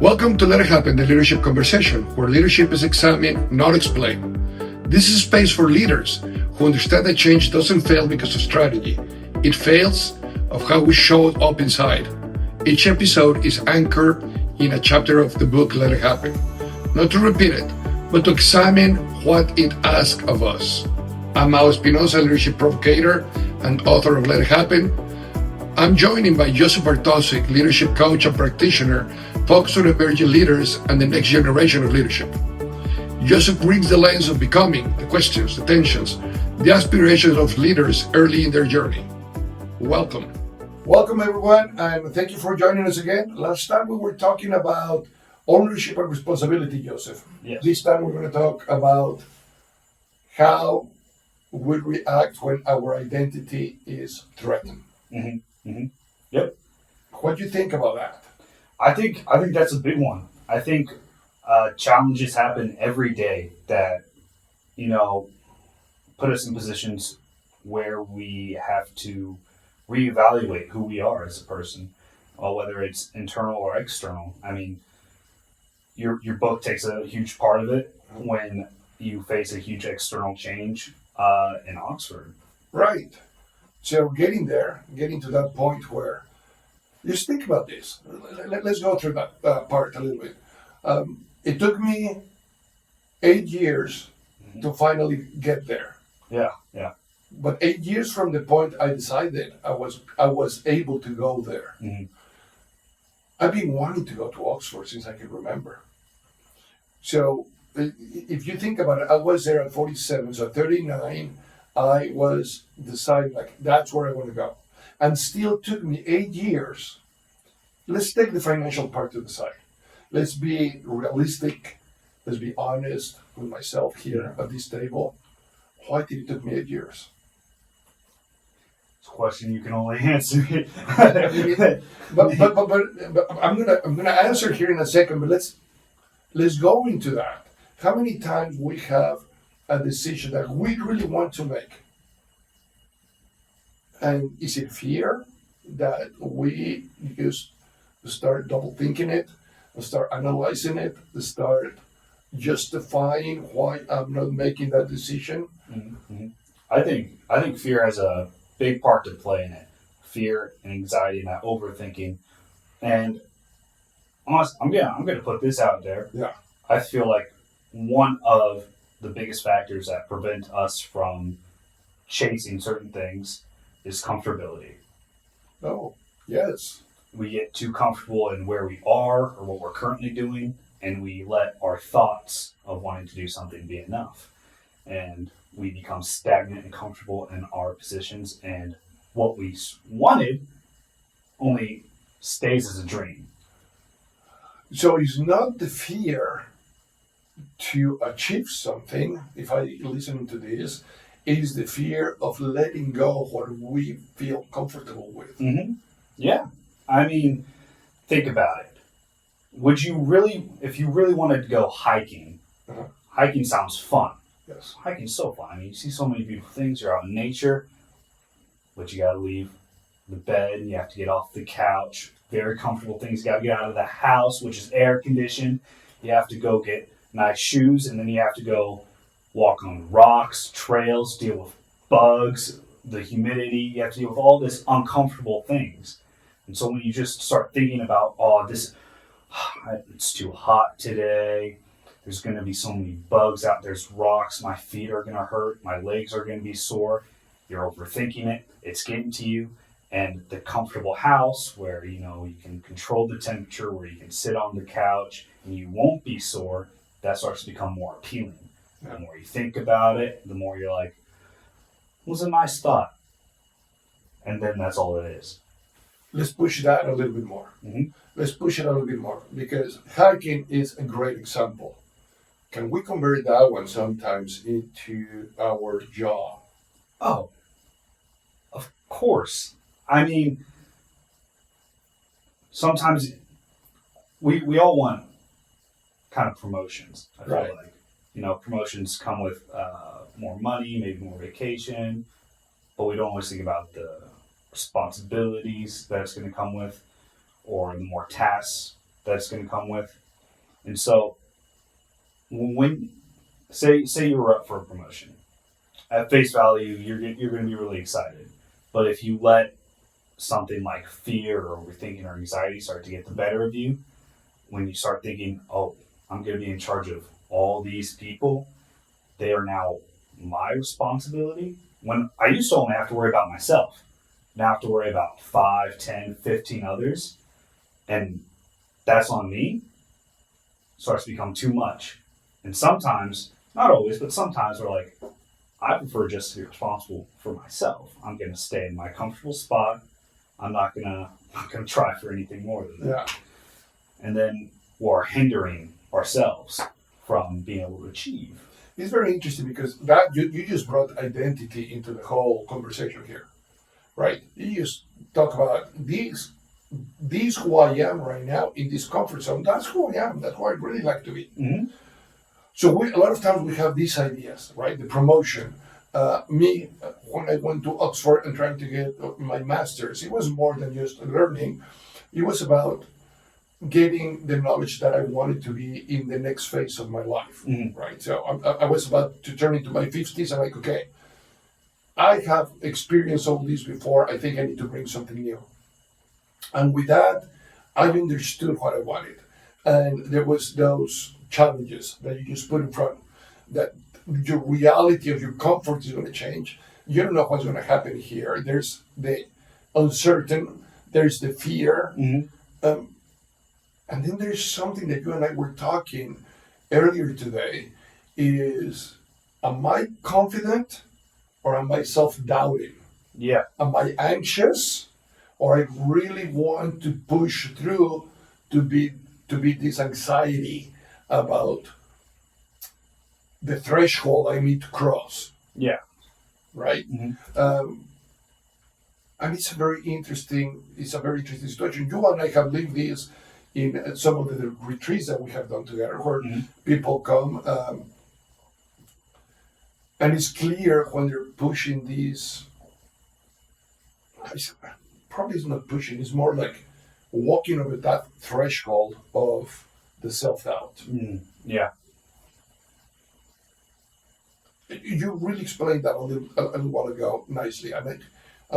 Welcome to Let It Happen, the leadership conversation, where leadership is examined, not explained. This is a space for leaders who understand that change doesn't fail because of strategy. It fails of how we show up inside. Each episode is anchored in a chapter of the book Let It Happen. Not to repeat it, but to examine what it asks of us. I'm Mau Espinosa, leadership provocator and author of Let It Happen. I'm joined by Joseph Bartosik, leadership coach and practitioner, focused on emerging leaders and the next generation of leadership. Joseph brings the lens of becoming, the questions, the tensions, the aspirations of leaders early in their journey. Welcome. Welcome, everyone, and thank you for joining us again. Last time we were talking about ownership and responsibility, Joseph. Yes. This time we're going to talk about how we react when our identity is threatened. Mm-hmm. Mm-hmm. Yep. What do you think about that? I think that's a big one. I think challenges happen every day that, put us in positions where we have to reevaluate who we are as a person, whether it's internal or external. I mean, your book takes a huge part of it when you face a huge external change in Oxford. Right. So getting to that point where, just think about this. Let's go through that part a little bit. It took me 8 years to finally get there. Yeah. But 8 years from the point I decided I was able to go there. Mm-hmm. I've been wanting to go to Oxford since I can remember. So if you think about it, I was there at 47, so at 39, I was deciding that's where I want to go. And still took me 8 years. Let's take the financial part to the side. Let's be realistic. Let's be honest with myself here at this table. Why did it take me 8 years? It's a question you can only answer. but I'm gonna answer here in a second. But let's go into that. How many times we have a decision that we really want to make? And is it fear that we just start double thinking it, start analyzing it, start justifying why I'm not making that decision? Mm-hmm. I think fear has a big part to play in it. Fear and anxiety and that overthinking. And honestly, I'm gonna put this out there. Yeah. I feel like one of the biggest factors that prevent us from chasing certain things is comfortability. Oh, yes. We get too comfortable in where we are or what we're currently doing, and we let our thoughts of wanting to do something be enough. And we become stagnant and comfortable in our positions, and what we wanted only stays as a dream. So it's not the fear to achieve something, if I listen to this, it is the fear of letting go what we feel comfortable with. Mm-hmm. Yeah. I mean, think about it. Would you really, if you really wanted to go hiking, hiking sounds fun. Yes. Hiking's so fun. I mean, you see so many beautiful things. You're out in nature, but you got to leave the bed. You have to get off the couch. Very comfortable things. You got to get out of the house, which is air conditioned. You have to go get nice shoes, and then you have to go walk on rocks, trails, deal with bugs, the humidity. You have to deal with all this uncomfortable things. And so when you just start thinking about, it's too hot today. There's going to be so many bugs out. There's rocks. My feet are going to hurt. My legs are going to be sore. You're overthinking it. It's getting to you. And the comfortable house where, you can control the temperature, where you can sit on the couch and you won't be sore, that starts to become more appealing. Yeah. The more you think about it, the more you're like, it was a nice thought. And then that's all it is. Let's push that a little bit more. Mm-hmm. Let's push it a little bit more, because hiking is a great example. Can we convert that one sometimes into our job? Oh, of course. I mean, sometimes we all want kind of promotions. I feel like, promotions come with more money, maybe more vacation, but we don't always think about the responsibilities that it's going to come with, or the more tasks that's going to come with. And so when say you were up for a promotion, at face value, you're going to be really excited. But if you let something like fear or overthinking or anxiety start to get the better of you, when you start thinking, oh, I'm going to be in charge of all these people, they are now my responsibility. When I used to only have to worry about myself, now I have to worry about 5, 10, 15 others, and that's on me, starts to become too much. And sometimes, not always, but sometimes we're like, I prefer just to be responsible for myself. I'm going to stay in my comfortable spot. I'm not gonna try for anything more than that. Yeah. And then we're hindering ourselves from being able to achieve. It's very interesting because that you just brought identity into the whole conversation here, right? You just talk about these who I am right now in this comfort zone. That's who I am. That's who I really like to be. Mm-hmm. So a lot of times we have these ideas, right? The promotion. When I went to Oxford and trying to get my master's, it was more than just learning. It was about getting the knowledge that I wanted to be in the next phase of my life, right? So I was about to turn into my 50s. I'm like, okay, I have experienced all this before. I think I need to bring something new. And with that, I understood what I wanted. And there was those challenges that you just put in front, that your reality of your comfort is going to change. You don't know what's going to happen here. There's the uncertain, there's the fear. And then there's something that you and I were talking earlier today is, am I confident or am I self-doubting? Yeah. Am I anxious or I really want to push through to be this anxiety about the threshold I need to cross? Yeah. Right? And it's a very interesting situation. You and I have lived this in some of the retreats that we have done together, where people come, and it's clear when they're pushing these. Probably it's not pushing; it's more like walking over that threshold of the self-doubt. Yeah. You really explained that a little while ago nicely. I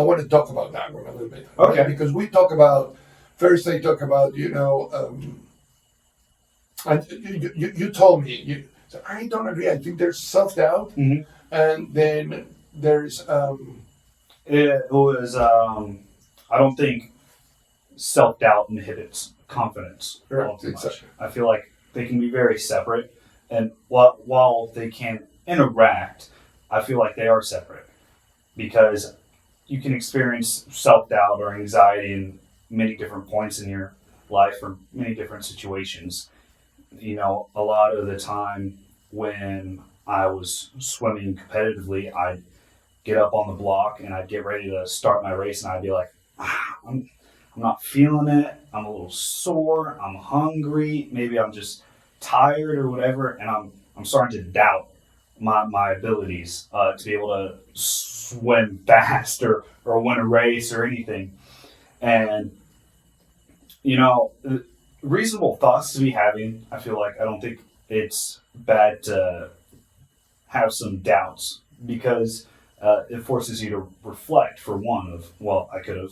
want to talk about that one a little bit. Okay. Right? Because we talk about, first they talk about, and you told me, so I don't agree. I think there's self-doubt, and then there's... It was, I don't think self-doubt inhibits confidence. Right, exactly. I feel like they can be very separate, and while they can interact, I feel like they are separate, because you can experience self-doubt or anxiety in many different points in your life or many different situations. A lot of the time when I was swimming competitively, I'd get up on the block and I'd get ready to start my race, and I'd be like, I'm not feeling it. I'm a little sore. I'm hungry. Maybe I'm just tired or whatever, and I'm starting to doubt my abilities to be able to swim fast or win a race or anything. And reasonable thoughts to be having. I feel like I don't think it's bad to have some doubts, because it forces you to reflect, for one, of, well, I could have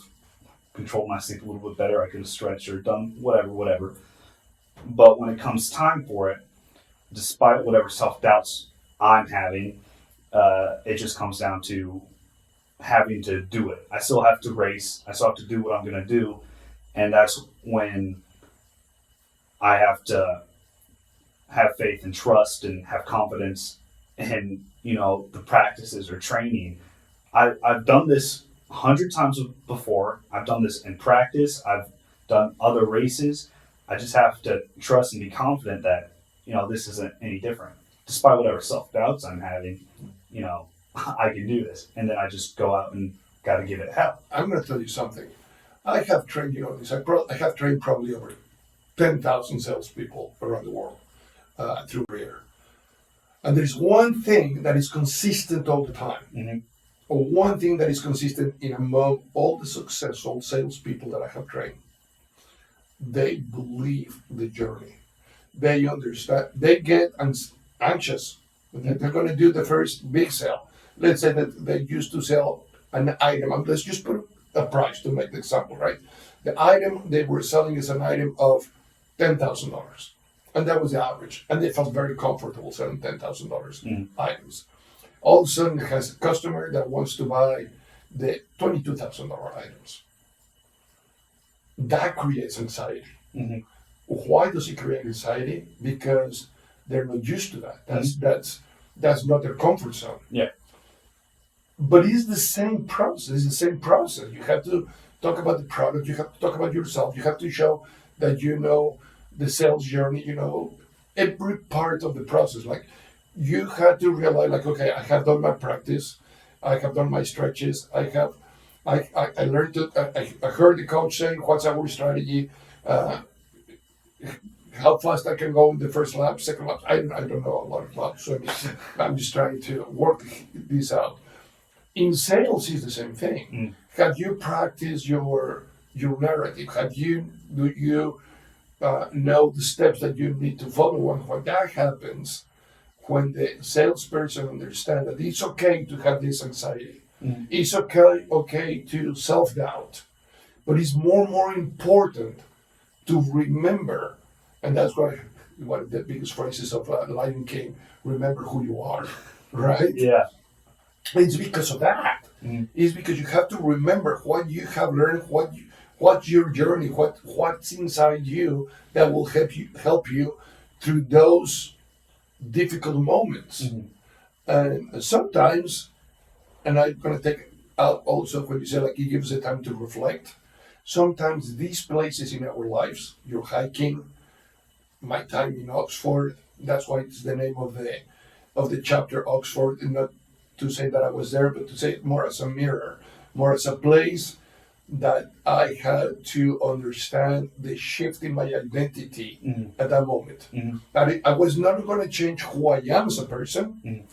controlled my sleep a little bit better. I could have stretched or done whatever. But when it comes time for it, despite whatever self-doubts I'm having, it just comes down to having to do it. I still have to race. I still have to do what I'm going to do. And that's when I have to have faith and trust and have confidence in, the practices or training. I've done this 100 times before. I've done this in practice. I've done other races. I just have to trust and be confident that, this isn't any different. Despite whatever self-doubts I'm having, I can do this. And then I just go out and got to give it hell. I'm going to tell you something. I have trained, this. I have trained probably over 10,000 salespeople around the world through career. And there's one thing that is consistent all the time. Or one thing that is consistent in among all the successful salespeople that I have trained. they believe the journey. They understand. They get anxious. They're going to do the first big sale. Let's say that they used to sell an item. And let's just put a price to make the example, right? The item they were selling is an item of $10,000. And that was the average. And they felt very comfortable selling $10,000 items. All of a sudden, it has a customer that wants to buy the $22,000 items. That creates anxiety. Mm-hmm. Why does it create anxiety? Because they're not used to that. That's not their comfort zone. Yeah. But it's the same process. It's the same process. You have to talk about the product. You have to talk about yourself. You have to show that you know the sales journey. You know every part of the process. Like you have to realize, like, okay, I have done my practice. I have done my stretches. I learned it. I heard the coach saying, "What's our strategy? How fast I can go in the first lap, second lap." I don't know a lot of laps, so I'm just trying to work this out. In sales, is the same thing. Have you practiced your narrative? Do you know the steps that you need to follow? And when that happens, when the salesperson understands that it's okay to have this anxiety, it's okay to self-doubt, but it's more important to remember, and that's why one of the biggest phrases of Lion King, remember who you are, right? Yeah. It's because of that. It's because you have to remember what you have learned, what's your journey, what's inside you that will help you through those difficult moments. And sometimes, and I'm going to take out also when you say like it gives us time to reflect. Sometimes these places in our lives, you're hiking, my time in Oxford, that's why it's the name of the chapter, Oxford, and not to say that I was there, but to say it more as a mirror, more as a place that I had to understand the shift in my identity at that moment. That I was not going to change who I am as a person,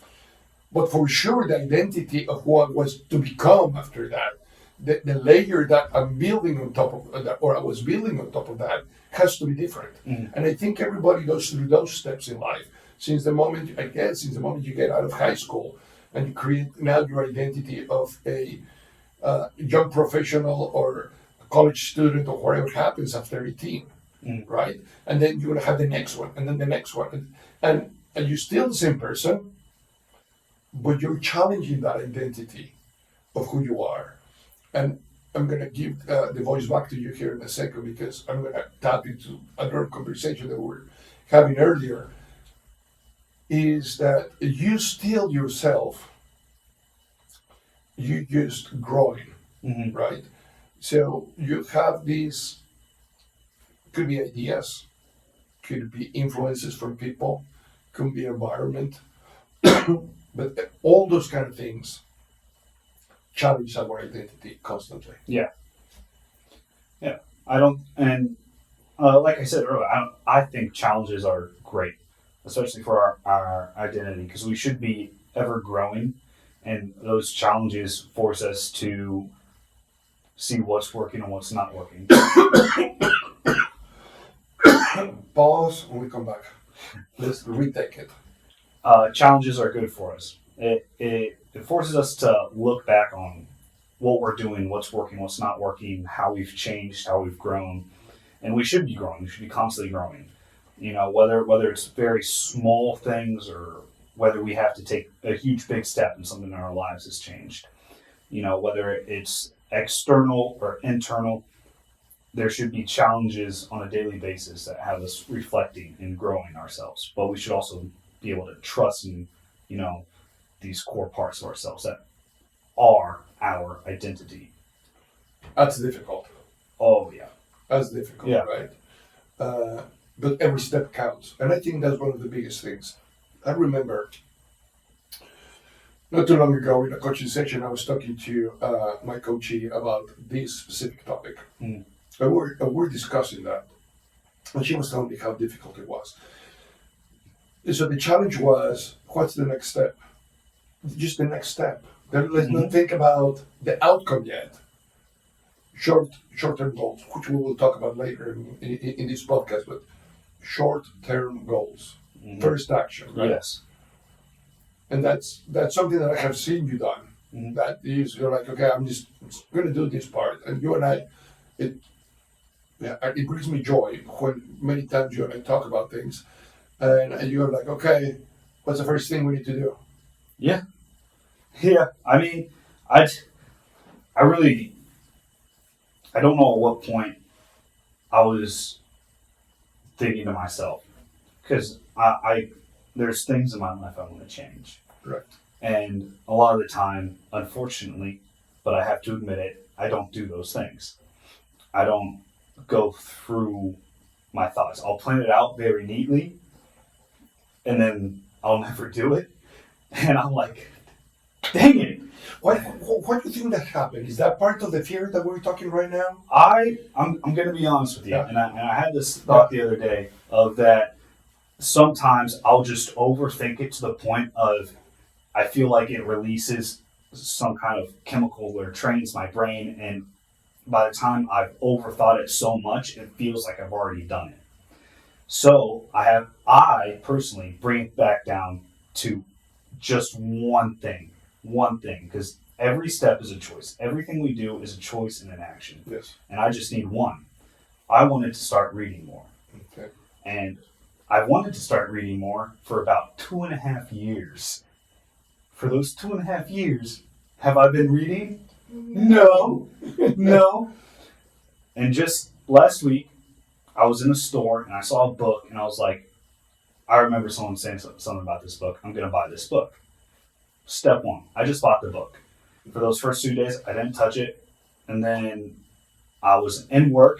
but for sure the identity of who I was to become after that, the layer that I'm building on top of that, or I was building on top of that, has to be different. And I think everybody goes through those steps in life. Since the moment you get out of high school and you create now your identity of a young professional or a college student or whatever happens after 18, right? And then you're going to have the next one, and then the next one. And you're still the same person, but you're challenging that identity of who you are. And I'm going to give the voice back to you here in a second, because I'm going to tap into another conversation that we were having earlier, is that you still yourself, you just growing, right? So you have these, could be ideas, could be influences from people, could be environment, but all those kind of things challenge our identity constantly. Yeah. I don't, and like I said earlier, I think challenges are great, especially for our identity, because we should be ever growing, and those challenges force us to see what's working and what's not working. Pause when we come back. Let's retake it. Challenges are good for us. It forces us to look back on what we're doing, what's working, what's not working, how we've changed, how we've grown. And we should be growing. We should be constantly growing. You know, whether it's very small things or whether we have to take a huge big step and something in our lives has changed. You know, whether it's external or internal, there should be challenges on a daily basis that have us reflecting and growing ourselves. But we should also be able to trust in, you know, these core parts of ourselves that are our identity. That's difficult. Oh, yeah. That's difficult, Yeah. right? But every step counts. And I think that's one of the biggest things. I remember not too long ago in a coaching session, I was talking to my coachee about this specific topic. And we're discussing that. And she was telling me how difficult it was. And so the challenge was, what's the next step? Just the next step. Let's not think about the outcome yet. short-term goals, which we will talk about later in this podcast, but short-term goals, Mhm. first action, right? Yes. And that's something that I have seen you done. Mhm. That is, you're like, okay, I'm just going to do this part, and you and I, it brings me joy when many times you and I talk about things, and you're like, okay, what's the first thing we need to do? Yeah. Yeah. I mean, I really, I don't know at what point I was thinking to myself, because there's things in my life I want to change. Right. And a lot of the time, unfortunately, but I have to admit it, I don't do those things. I don't go through my thoughts. I'll plan it out very neatly, and then I'll never do it. And I'm like, dang it. What do you think that happened? Is that part of the fear that we're talking right now? I'm going to be honest with you, Yeah. and I had this thought the other day of that sometimes I'll just overthink it to the point of I feel like it releases some kind of chemical or trains my brain, and by the time I've overthought it so much, it feels like I've already done it. So I personally bring it back down to just one thing, because every step is a choice. Everything we do is a choice and an action. Yes. And I just need one. I wanted to start reading more. Okay. And I wanted to start reading more for about 2.5 years. For those 2.5 years, have I been reading? No. No. And just last week, I was in a store and I saw a book and I was like, I remember someone saying something about this book. I'm going to buy this book. Step one, I just bought the book. For those first 2 days, I didn't touch it. And then I was in work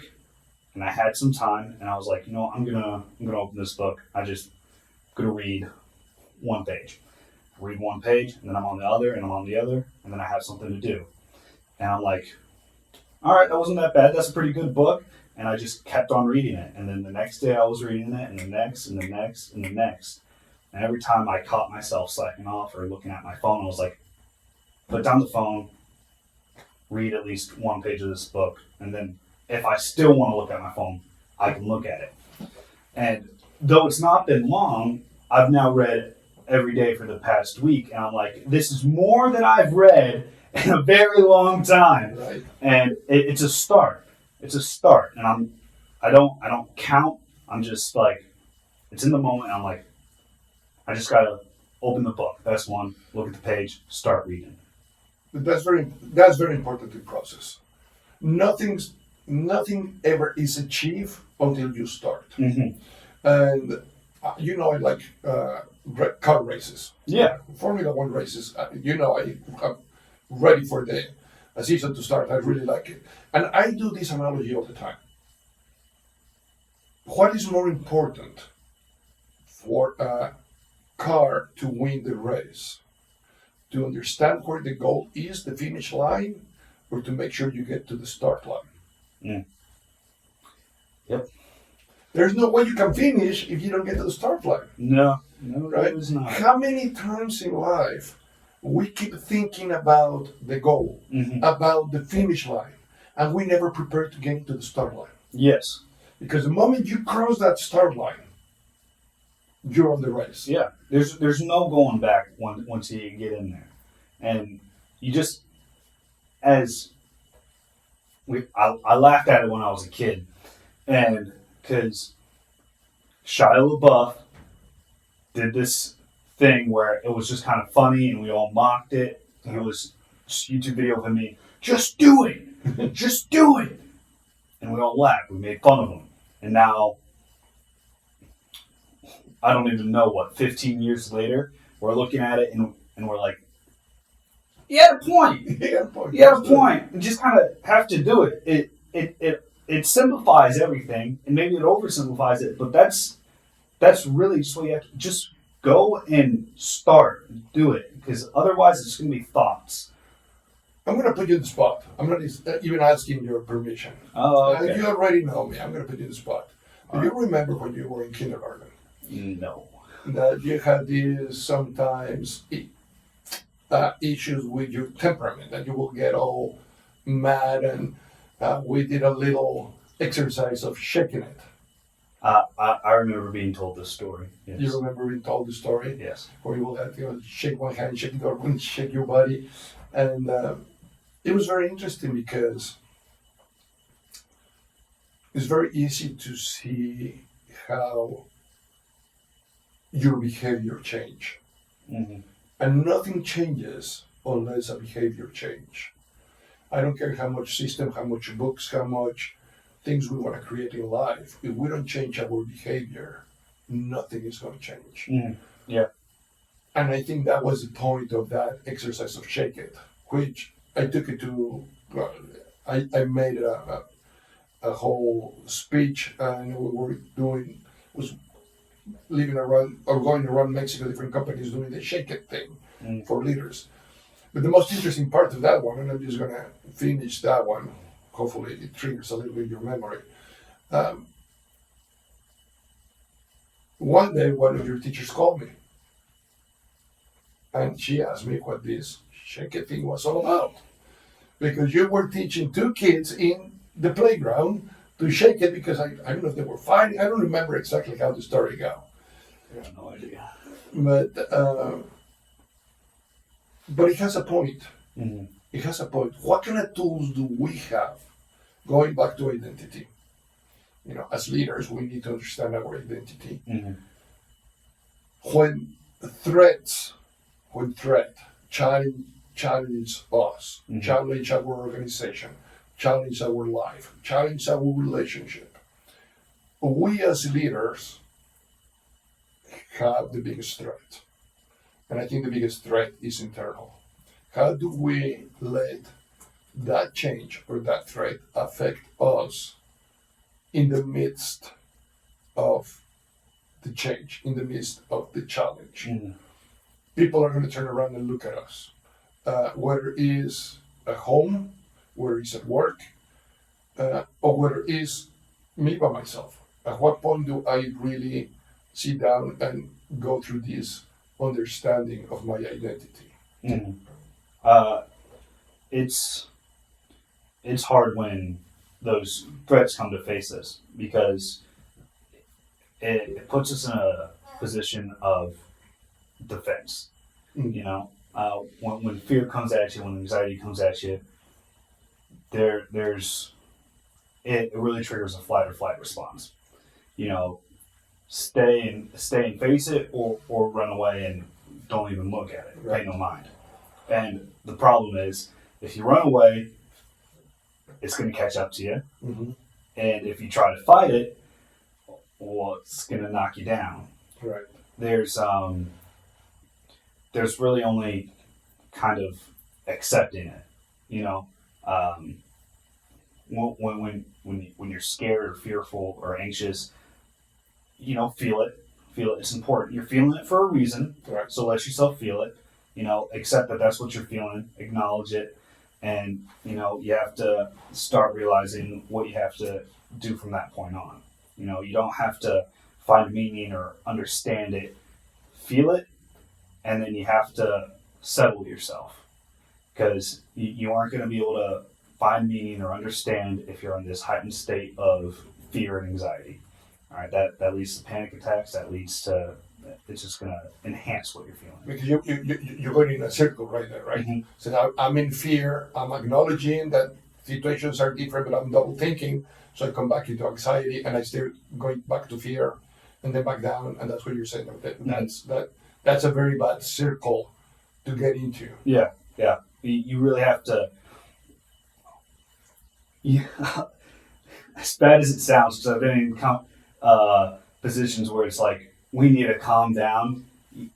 and I had some time and I was like, I'm gonna open this book. I just gonna read one page. Read one page, and then I'm on the other, and I'm on the other, and then I have something to do. And I'm like, all right, that wasn't that bad. That's a pretty good book. And I just kept on reading it. And then the next day I was reading it, and the next, and the next, and the next. And every time I caught myself slacking off or looking at my phone, I was like, put down the phone, read at least one page of this book, and then if I still want to look at my phone, I can look at it. And though it's not been long, I've now read every day for the past week, and I'm like, this is more than I've read in a very long time. Right. And it's a start. It's a start. And I don't count. I'm just like, it's in the moment. And I'm like, I just gotta open the book. That's one. Look at the page. Start reading. But that's very important to process. Nothing ever is achieved until you start. Mm-hmm. And I like car races. Yeah. Formula One races. I'm ready for the season to start. I really like it, and I do this analogy all the time. What is more important for a car to win the race? To understand where the goal is, the finish line, or to make sure you get to the start line? Mm. Yep. There's no way you can finish if you don't get to the start line. No, Right? it was not. How many times in life we keep thinking about the goal, Mm-hmm. about the finish line, and we never prepare to get to the start line? Yes. Because the moment you cross that start line, you're on the race. Yeah. There's no going back once you get in there, and you just I laughed at it when I was a kid, and because Shia LaBeouf did this thing where it was just kind of funny and we all mocked it. It was just a YouTube video of me, just do it, just do it. And we all laughed. We made fun of him. And now, I don't even know 15 years later, we're looking at it and we're like, you had a point. You had a point. You just kind of have to do it. It simplifies everything, and maybe it oversimplifies it, but that's really just what you have to just go and start, do it, because otherwise it's going to be thoughts. I'm going to put you in the spot. I'm not even asking your permission. Oh, okay. You already know me. I'm going to put you in the spot. Do you remember when you were in kindergarten? No. That you had these sometimes issues with your temperament, that you will get all mad and we did a little exercise of shaking it. I remember being told this story. Yes. You remember we told the story Yes. where you will have to shake one hand, shake the other one, shake your body, and it was very interesting because it's very easy to see how your behavior change, Mm-hmm. and nothing changes unless a behavior change. I don't care how much system, how much books, how much things we want to create in life. If we don't change our behavior, nothing is going to change. Mm-hmm. Yeah. And I think that was the point of that exercise of shake it, which I took it to. Well, I made a whole speech, and we were doing was living around or going around Mexico, different companies doing the shake it thing Mm. for leaders. But the most interesting part of that one, and I'm just gonna finish that one. Hopefully, it triggers a little bit your memory. Um, One day, one of your teachers called me, and she asked me what this shake it thing was all about, because you were teaching two kids in the playground to shake it because I don't know if they were fighting. I don't remember exactly how the story go, I have no idea. but it has a point. Mm-hmm. It has a point. What kind of tools do we have? Going back to identity, as leaders, we need to understand our identity. Mm-hmm. When threats, when threat challenge us, Mhm. challenge our organization, challenge our life, challenge our relationship, we as leaders have the biggest threat. And I think the biggest threat is internal. How do we let that change or that threat affect us in the midst of the change, in the midst of the challenge? Mm-hmm. People are going to turn around and look at us. Whether it is at home, whether it's at work, or whether it is me by myself. At what point do I really sit down and go through this understanding of my identity? Mm-hmm. Uh, it's hard when those threats come to face us because it puts us in a position of defense. Mm. You know, when fear comes at you, when anxiety comes at you, there's it really triggers a flight or flight response. You know, stay and face it, or run away and don't even look at it, pay no mind. And the problem is, if you run away, it's going to catch up to you, Mm-hmm. and if you try to fight it, well, it's going to knock you down. Right. There's really only kind of accepting it, you know. When you're scared or fearful or anxious, feel it. Feel it. It's important. You're feeling it for a reason, Right. so let yourself feel it. Accept that that's what you're feeling. Acknowledge it, and you have to start realizing what you have to do from that point on. You don't have to find meaning or understand it. Feel it, and then you have to settle yourself, because you aren't going to be able to find meaning or understand if you're in this heightened state of fear and anxiety. All right, that leads to panic attacks. That leads to it's just going to enhance what you're feeling. Because you're going in a circle right there, right? Mm-hmm. So I'm in fear. I'm acknowledging that situations are different, but I'm double thinking. So I come back into anxiety, and I still going back to fear, and then back down, and that's what you're saying. That's a very bad circle to get into. Yeah. You really have to. Yeah, as bad as it sounds, because I've been in positions where it's like we need to calm down,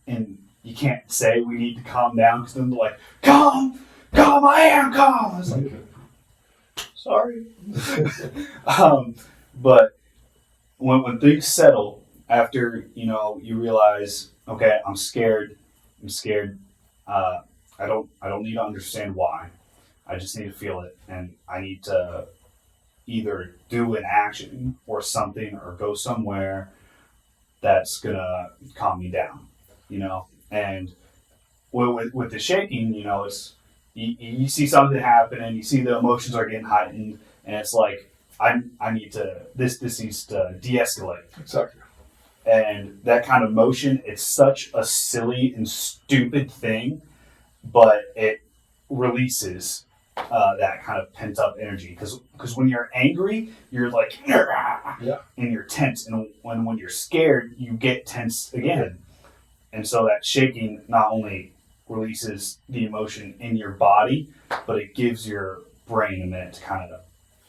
and you can't say we need to calm down because then they're like, calm, I am calm. I was like, sorry. But when things settle after you realize, okay, I'm scared. I don't need to understand why. I just need to feel it, and I need to either do an action or something or go somewhere that's gonna calm me down. And with the shaking, it's you see something happen and you see the emotions are getting heightened, and it's like I need to this needs to de-escalate. Exactly. And that kind of motion, it's such a silly and stupid thing, but it releases that kind of pent up energy. Because when you're angry, you're like, Yeah. and you're tense. And when you're scared, you get tense again. And so that shaking not only releases the emotion in your body, but it gives your brain a minute to kind of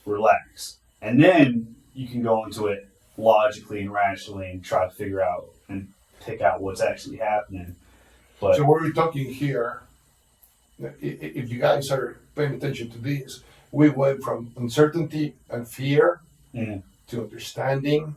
relax. And then you can go into it logically and rationally and try to figure out and pick out what's actually happening. But So what we're talking here, if you guys are paying attention to this, we went from uncertainty and fear Mhm. to understanding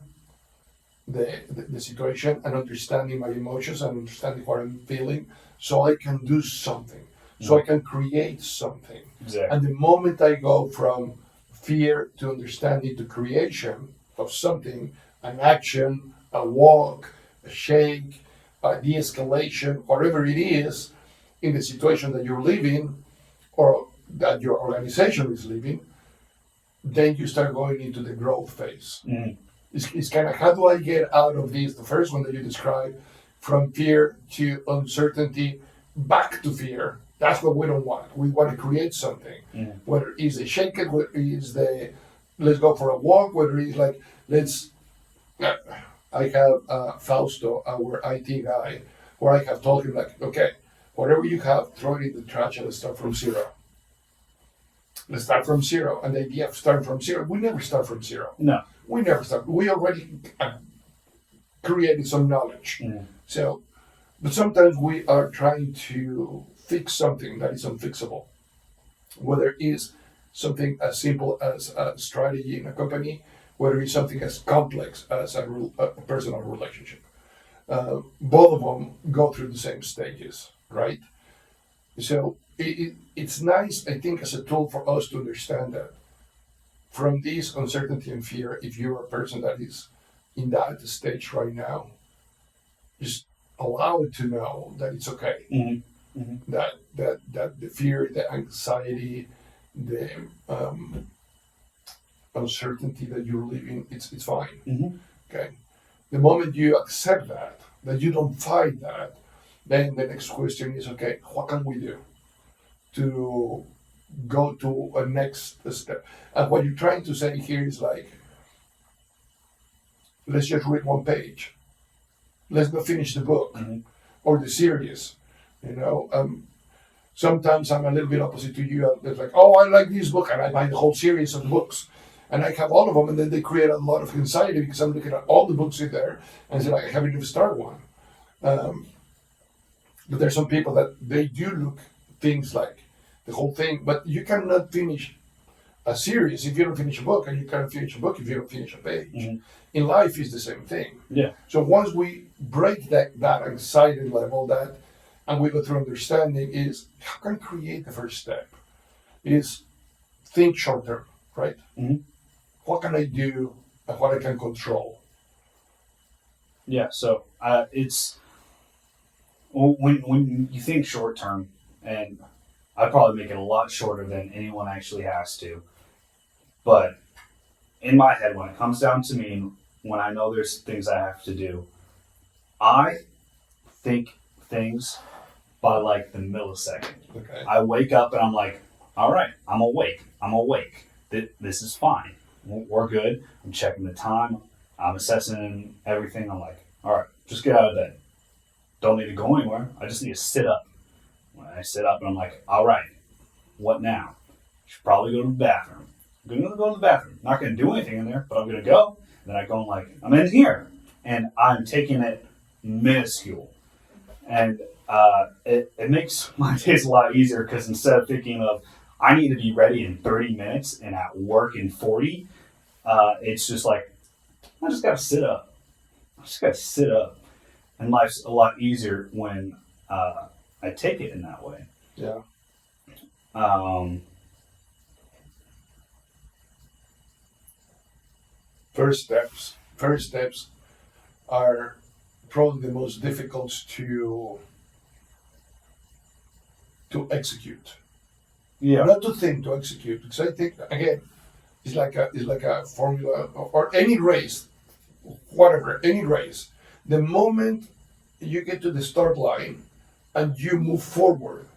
the situation and understanding my emotions and understanding what I'm feeling so I can do something, so I can create something. exactly. And the moment I go from fear to understanding to creation of something, an action, a walk, a shake, a de escalation, whatever it is in the situation that you're living or that your organization is living, then you start going into the growth phase. Mhm. It's kind of how do I get out of this? The first one that you described, from fear to uncertainty, back to fear. That's what we don't want. We want to create something. Mhm. Whether it's the shake it, whether it's the let's go for a walk, whether it's like let's. I have Fausto, our IT guy, where I have told him like, okay, whatever you have, throw it in the trash and let's start from zero. Let's start from zero. And the idea of starting from zero, we never start from zero. No. We never start. We already created some knowledge. Mhm. So, but sometimes we are trying to fix something that is unfixable. Whether it is something as simple as a strategy in a company, whether it's something as complex as a personal relationship. Both of them go through the same stages, right? So it's nice, I think, as a tool for us to understand that from this uncertainty and fear, if you're a person that is in that stage right now, just allow it to know that it's okay. Mhm. Mhm. That the fear, the anxiety, the uncertainty that you're living, it's fine. Mhm. Okay. The moment you accept that you don't fight that, then the next question is, okay, what can we do to go to a next step? And what you're trying to say here is like, let's just read one page. Let's not finish the book Mhm. or the series. You know, sometimes I'm a little bit opposite to you. It's like, oh, I like this book, and I buy the whole series of books, and I have all of them, and then they create a lot of anxiety because I'm looking at all the books in there, and it's like I haven't even started one. But there's some people that they do look things like the whole thing, but you cannot finish a series if you don't finish a book, and you cannot finish a book if you don't finish a page. Mhm. In life, is the same thing. Yeah. So once we break that anxiety level, and we go through understanding, is how can I create the first step? Is think short term, right? Mhm. What can I do and what I can control? Yeah. So it's when you think short term, and I probably make it a lot shorter than anyone actually has to. But in my head, when it comes down to me, when I know there's things I have to do, I think things by like the millisecond. Okay. I wake up and I'm like, all right, I'm awake. I'm awake. This is fine. We're good. I'm checking the time. I'm assessing everything. I'm like, all right, just get out of bed. Don't need to go anywhere. I just need to sit up. When I sit up and I'm like, all right, what now? Should probably go to the bathroom. I'm going to go to the bathroom. Not going to do anything in there, but I'm going to go. Then I go and like, I'm in here. And I'm taking it minuscule. And it makes my days a lot easier because instead of thinking of, I need to be ready in 30 minutes and at work in 40, it's just like, I just got to sit up. I just got to sit up. And life's a lot easier when I take it in that way. Yeah. First steps are probably the most difficult to execute. Yeah. Not to think, to execute. Because I think, again, it's like a formula or any race, whatever, any race. The moment you get to the start line and you move forward,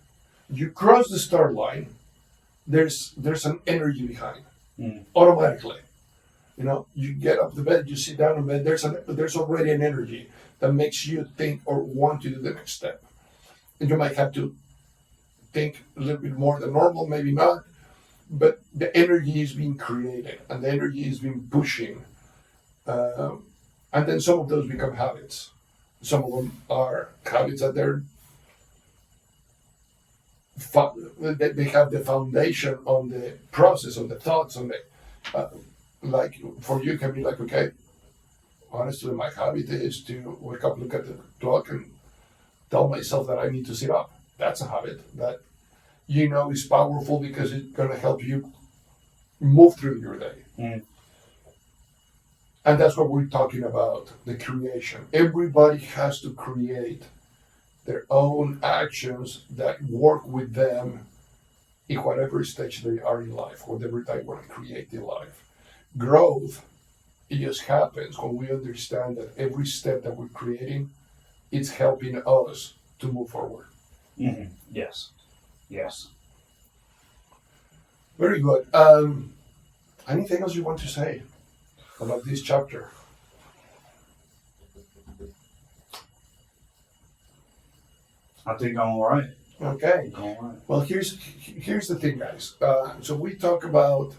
you cross the start line, there's an energy behind automatically. You know, you get up to bed, you sit down in bed. There's already an energy that makes you think or want to do the next step. And you might have to think a little bit more than normal, maybe not, but the energy is being created and the energy is being pushing. And then some of those become habits. Some of them are habits that they have the foundation on the process, on the thoughts, on the like for you it can be like, okay, honestly, my habit is to wake up, look at the clock, and tell myself that I need to sit up. That's a habit that you know is powerful because it's going to help you move through your day. And that's what we're talking about, the creation. Everybody has to create their own actions that work with them in whatever stage they are in life, whatever they want to create in life. Growth, it just happens when we understand that every step that we're creating, it's helping us to move forward. Yes. Yes. Very good. Anything else you want to say about this chapter? I think I'm all right. Okay. All right. Well, here's the thing, guys. So we talk about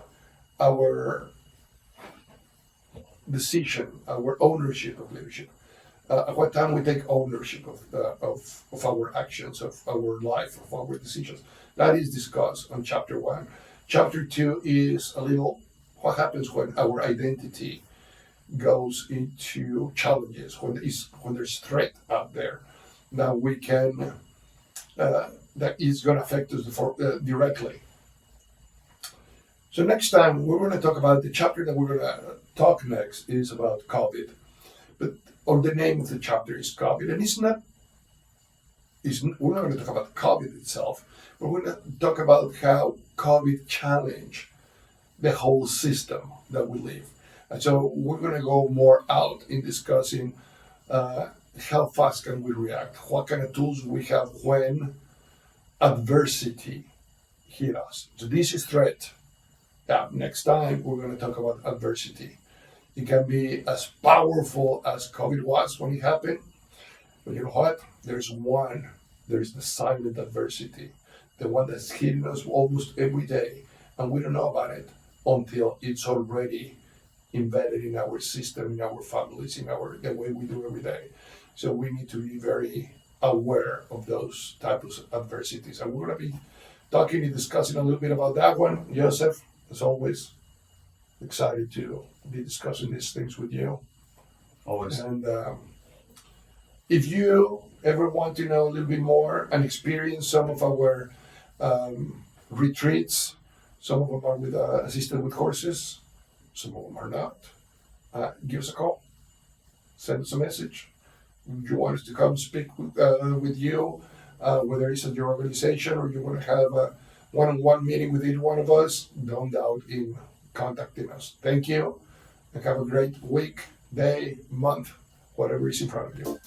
our decision, our ownership of leadership. At what time we take ownership of our actions, of our life, of our decisions. That is discussed on chapter 1. Chapter 2 is a little what happens when our identity goes into challenges, when there's threat out there that we can that is going to affect us directly. So next time we're going to talk about the chapter that we're going to talk next is about COVID, or the name of the chapter is COVID, and we're not going to talk about COVID itself, but we're going to talk about how COVID challenged the whole system that we live. And so we're going to go more out in discussing how fast can we react, what kind of tools we have when adversity hit us. So this is threat. Next time we're going to talk about adversity. It can be as powerful as COVID was when it happened, but you know what? There's the silent adversity, the one that's hitting us almost every day, and we don't know about it until it's already embedded in our system, in our families, the way we do every day. So we need to be very aware of those types of adversities. And we're going to be talking and discussing a little bit about that one. Joseph, as always, excited to be discussing these things with you. Always. And if you ever want to know a little bit more and experience some of our retreats, some of them are assisted with horses, some of them are not, give us a call, send us a message. If you want us to come speak with you, whether it's at your organization or you want to have a one-on-one meeting with each one of us, don't doubt in contacting us. Thank you, and have a great week, day, month, whatever is in front of you.